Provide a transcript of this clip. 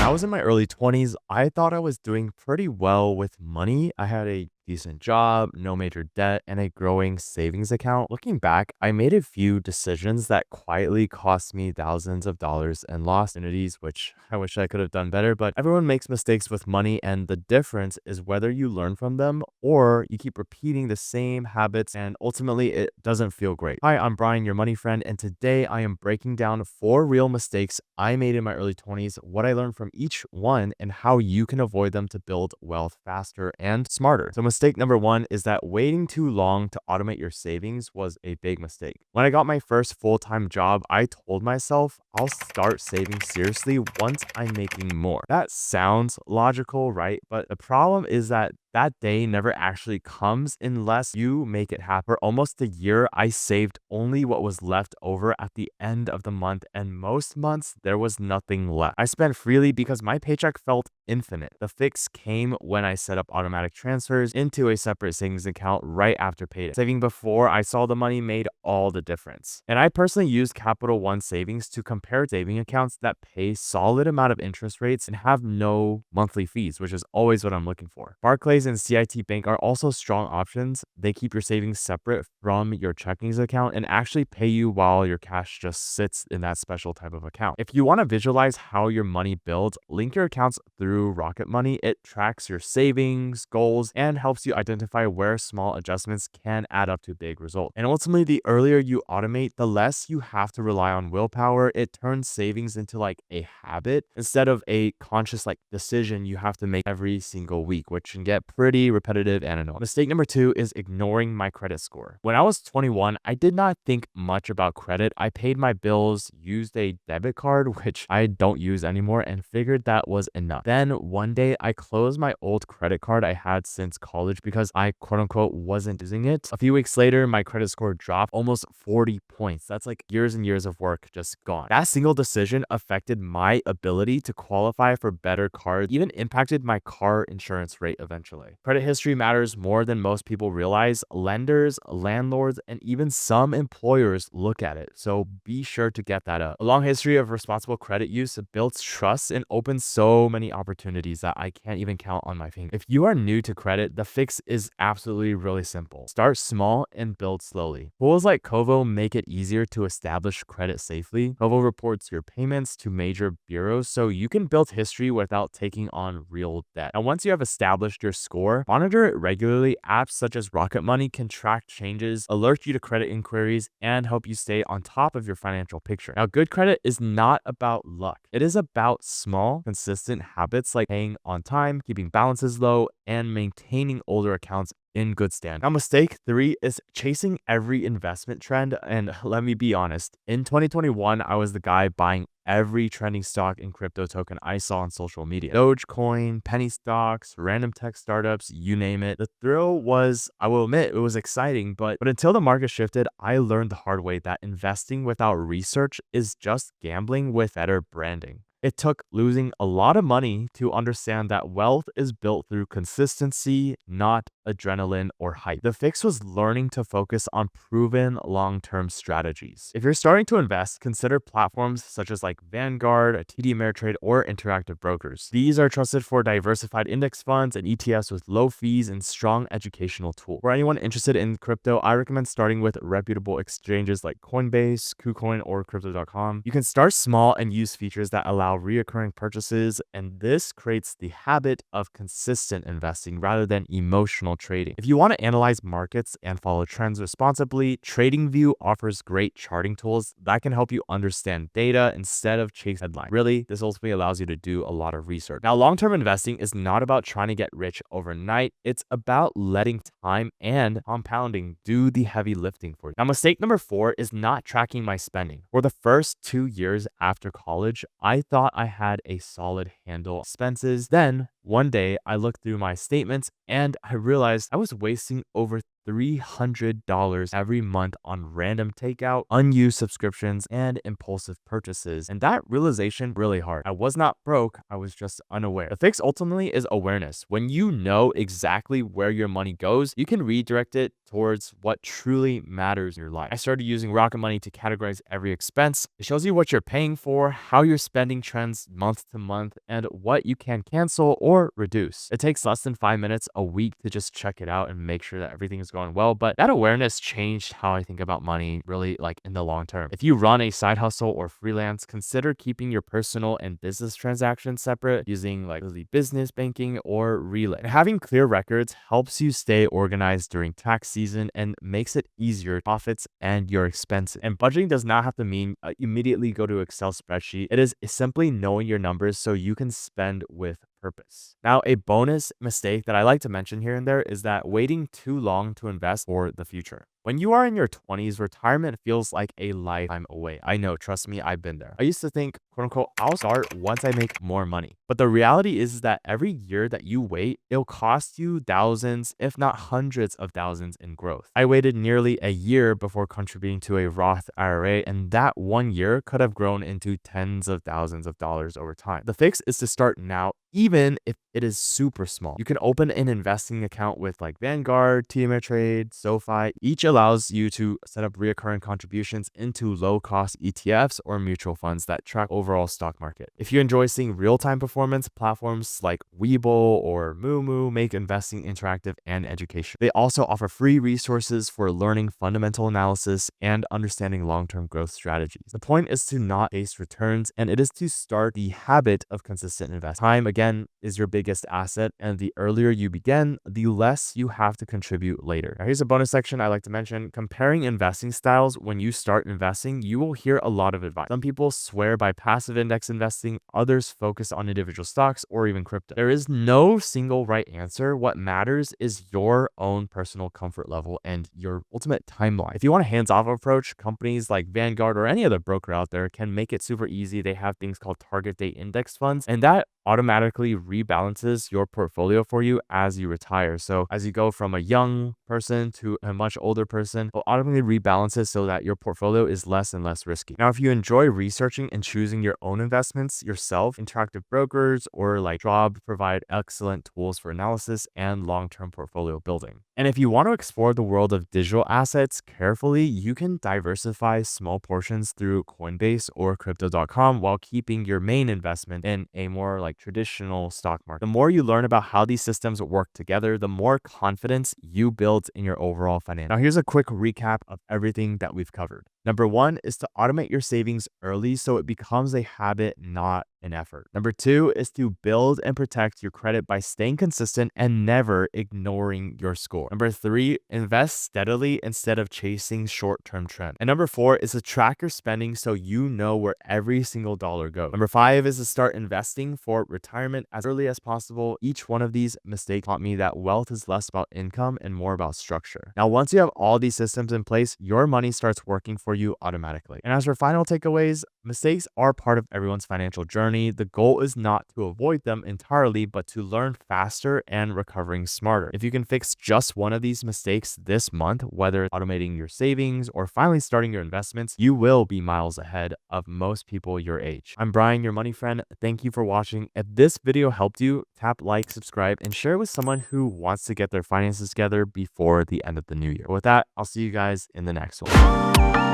I was in my early 20s, I thought I was doing pretty well with money. I had a decent job, no major debt, and a growing savings account. Looking back, I made a few decisions that quietly cost me thousands of dollars and lost opportunities, which I wish I could have done better. But everyone makes mistakes with money, and the difference is whether you learn from them or you keep repeating the same habits, and ultimately it doesn't feel great. Hi, I'm Brian, your money friend, and today I am breaking down 4 real mistakes I made in my early 20s, what I learned from each one, and how you can avoid them to build wealth faster and smarter. So mistake number one is that waiting too long to automate your savings was a big mistake. When I got my first full-time job, I told myself I'll start saving seriously once I'm making more. That sounds logical, right? But the problem is that day never actually comes unless you make it happen. For almost a year, I saved only what was left over at the end of the month, and most months there was nothing left. I spent freely because my paycheck felt infinite. The fix came when I set up automatic transfers into a separate savings account right after payday. Saving before I saw the money made all the difference. And I personally use Capital One Savings to compare saving accounts that pay solid amount of interest rates and have no monthly fees, which is always what I'm looking for. Barclays and CIT Bank are also strong options. They keep your savings separate from your checkings account and actually pay you while your cash just sits in that special type of account. If you want to visualize how your money builds, link your accounts through Rocket Money. It tracks your savings, goals, and helps you identify where small adjustments can add up to big results. And ultimately, the earlier you automate, the less you have to rely on willpower. It turns savings into like a habit instead of a conscious decision you have to make every single week, which can get pretty repetitive and annoying. Mistake number two is ignoring my credit score. When I was 21, I did not think much about credit. I paid my bills, used a debit card, which I don't use anymore, and figured that was enough. Then one day I closed my old credit card I had since college because I quote unquote wasn't using it. A few weeks later, my credit score dropped almost 40 points. That's like years and years of work just gone. That single decision affected my ability to qualify for better cards, even impacted my car insurance rate eventually. Credit history matters more than most people realize. Lenders, landlords, and even some employers look at it, so be sure to get that up. A long history of responsible credit use builds trust and opens so many opportunities that I can't even count on my fingers. If you are new to credit, the fix is absolutely really simple. Start small and build slowly. Tools like Kovo make it easier to establish credit safely. Kovo reports your payments to major bureaus so you can build history without taking on real debt. Now, once you have established your score, monitor it regularly. Apps such as Rocket Money can track changes, alert you to credit inquiries, and help you stay on top of your financial picture. Now, good credit is not about luck. It is about small, consistent habits like paying on time, keeping balances low, and maintaining older accounts in good stand. Now, mistake three is chasing every investment trend. And let me be honest, in 2021, I was the guy buying every trending stock and crypto token I saw on social media. Dogecoin, penny stocks, random tech startups, you name it. The thrill was, I will admit, it was exciting, but until the market shifted, I learned the hard way that investing without research is just gambling with better branding. It took losing a lot of money to understand that wealth is built through consistency, not adrenaline or hype. The fix was learning to focus on proven long-term strategies. If you're starting to invest, consider platforms such as Vanguard, TD Ameritrade, or Interactive Brokers. These are trusted for diversified index funds and ETFs with low fees and strong educational tools. For anyone interested in crypto, I recommend starting with reputable exchanges like Coinbase, KuCoin, or Crypto.com. You can start small and use features that allow reoccurring purchases, and this creates the habit of consistent investing rather than emotional trading. If you want to analyze markets and follow trends responsibly, TradingView offers great charting tools that can help you understand data instead of chase headlines. Really, this ultimately allows you to do a lot of research. Now, long-term investing is not about trying to get rich overnight. It's about letting time and compounding do the heavy lifting for you. Now, mistake number four is not tracking my spending. For the first 2 years after college, I thought I had a solid handle on expenses. Then one day I looked through my statements and I realized I was wasting over $300 every month on random takeout, unused subscriptions, and impulsive purchases. And that realization really hard. I was not broke, I was just unaware. The fix ultimately is awareness. When you know exactly where your money goes, you can redirect it towards what truly matters in your life. I started using Rocket Money to categorize every expense. It shows you what you're paying for, how your spending trends month to month, and what you can cancel or reduce. It takes less than 5 minutes a week to just check it out and make sure that everything is going well. But that awareness changed how I think about money really like in the long term. If you run a side hustle or freelance, consider keeping your personal and business transactions separate using like really business banking or Relay. And having clear records helps you stay organized during tax season and makes it easier profits and your expenses. And budgeting does not have to mean immediately go to Excel spreadsheet. It is simply knowing your numbers so you can spend with purpose. Now, a bonus mistake that I like to mention here and there is that waiting too long to invest for the future. When you are in your 20s, retirement feels like a lifetime away. I know, trust me, I've been there. I used to think, quote unquote, I'll start once I make more money. But the reality is that every year that you wait, it'll cost you thousands, if not hundreds of thousands in growth. I waited nearly a year before contributing to a Roth IRA, and that 1 year could have grown into tens of thousands of dollars over time. The fix is to start now, even if it is super small. You can open an investing account with like Vanguard, TD Ameritrade, SoFi. Each allows you to set up recurring contributions into low-cost ETFs or mutual funds that track overall stock market. If you enjoy seeing real-time performance, platforms like Webull or Moomoo make investing interactive and educational. They also offer free resources for learning fundamental analysis and understanding long-term growth strategies. The point is to not chase returns, and it is to start the habit of consistent investing. Time, again, is your biggest asset, and the earlier you begin, the less you have to contribute later. Now, here's a bonus section I like to mention. Comparing investing styles. When you start investing, you will hear a lot of advice. Some people swear by passive index investing, others focus on individual stocks or even crypto. There is no single right answer. What matters is your own personal comfort level and your ultimate timeline. If you want a hands-off approach, companies like Vanguard or any other broker out there can make it super easy. They have things called target date index funds, and that automatically rebalances your portfolio for you as you retire. So as you go from a young person to a much older person, it'll automatically rebalance it so that your portfolio is less and less risky. Now, if you enjoy researching and choosing your own investments yourself, interactive brokers or like Schwab provide excellent tools for analysis and long-term portfolio building. And if you want to explore the world of digital assets carefully, you can diversify small portions through Coinbase or crypto.com while keeping your main investment in a more like traditional stock market. The more you learn about how these systems work together, the more confidence you build in your overall finance. Now, here's a quick recap of everything that we've covered. Number one is to automate your savings early so it becomes a habit, not an effort. Number two is to build and protect your credit by staying consistent and never ignoring your score. Number three, invest steadily instead of chasing short-term trends. And number four is to track your spending so you know where every single dollar goes. Number five is to start investing for retirement as early as possible. Each one of these mistakes taught me that wealth is less about income and more about structure. Now, once you have all these systems in place, your money starts working for you automatically. And as for final takeaways, mistakes are part of everyone's financial journey. The goal is not to avoid them entirely, but to learn faster and recovering smarter. If you can fix just one of these mistakes this month, whether automating your savings or finally starting your investments, you will be miles ahead of most people your age. I'm Brian, your money friend. Thank you for watching. If this video helped you, tap like, subscribe, and share with someone who wants to get their finances together before the end of the new year. With that, I'll see you guys in the next one.